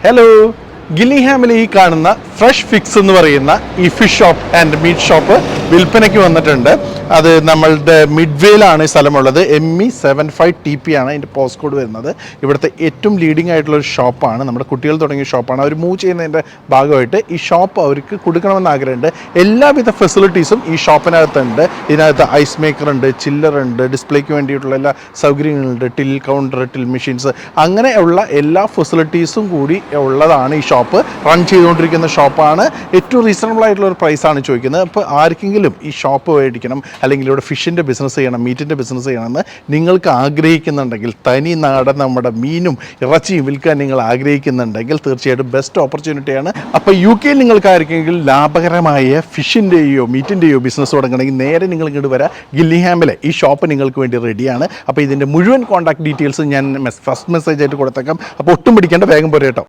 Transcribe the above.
Hello, ഗില്ലിംഗ്ഹാമിൽ ഈ കാണുന്ന fresh fix എന്ന് പറയുന്ന ഈ fish shop and meat shop വിൽപ്പനയ്ക്ക് വന്നിട്ടുണ്ട്. അത് നമ്മളുടെ മിഡ്വേയിലാണ് ഈ സ്ഥലമുള്ളത്. ME75TP ആണ് അതിൻ്റെ പോസ്റ്റ് കോഡ് വരുന്നത്. ഇവിടുത്തെ ഏറ്റവും ലീഡിംഗ് ആയിട്ടുള്ളൊരു ഷോപ്പാണ്. നമ്മുടെ കുട്ടികൾ തുടങ്ങിയ ഷോപ്പാണ്. അവർ മൂവ് ചെയ്യുന്നതിൻ്റെ ഭാഗമായിട്ട് ഈ ഷോപ്പ് അവർക്ക് കൊടുക്കണമെന്ന് ആഗ്രഹമുണ്ട്. എല്ലാവിധ ഫെസിലിറ്റീസും ഈ ഷോപ്പിനകത്തുണ്ട്. ഇതിനകത്ത് ഐസ് മേക്കർ ഉണ്ട്, ചില്ലർ ഉണ്ട്, ഡിസ്പ്ലേക്ക് വേണ്ടിയിട്ടുള്ള എല്ലാ സൗകര്യങ്ങളുണ്ട്, ടിൽ കൗണ്ടർ, ടിൽ മെഷീൻസ്, അങ്ങനെയുള്ള എല്ലാ ഫെസിലിറ്റീസും കൂടി ഉള്ളതാണ് ഈ ഷോപ്പ്. റൺ ചെയ്തുകൊണ്ടിരിക്കുന്ന ഷോപ്പാണ്. ഏറ്റവും റീസണബിൾ ആയിട്ടുള്ള ഒരു പ്രൈസാണ് ചോദിക്കുന്നത്. അപ്പോൾ ആർക്കെങ്കിലും ഈ ഷോപ്പ് മേടിക്കണം, അല്ലെങ്കിൽ ഇവിടെ ഫിഷിൻ്റെ ബിസിനസ് ചെയ്യണം, മീറ്റിൻ്റെ ബിസിനസ് ചെയ്യണമെന്ന് നിങ്ങൾക്ക് ആഗ്രഹിക്കുന്നുണ്ടെങ്കിൽ, തനി നാടൻ നമ്മുടെ മീനും ഇറച്ചിയും വിൽക്കാൻ നിങ്ങൾ ആഗ്രഹിക്കുന്നുണ്ടെങ്കിൽ തീർച്ചയായിട്ടും ബെസ്റ്റ് ഓപ്പർച്യൂണിറ്റിയാണ്. അപ്പോൾ UK നിങ്ങൾക്ക് ആർക്കെങ്കിലും ലാഭകരമായ ഫിഷിൻ്റെയോ മീറ്റിൻ്റെയോ ബിസിനസ് തുടങ്ങണമെങ്കിൽ നേരെ നിങ്ങൾ ഇങ്ങോട്ട് വരാം. ഗില്ലിംഗ്ഹാമിലെ ഈ ഷോപ്പ് നിങ്ങൾക്ക് വേണ്ടി റെഡിയാണ്. അപ്പോൾ ഇതിൻ്റെ മുഴുവൻ കോൺടാക്ട് ഡീറ്റെയിൽസ് ഞാൻ ഫസ്റ്റ് മെസ്സേജ് ആയിട്ട് കൊടുത്തേക്കാം. അപ്പോൾ ഒട്ടും പിടിക്കേണ്ട, വേഗം പോരെ കേട്ടോ.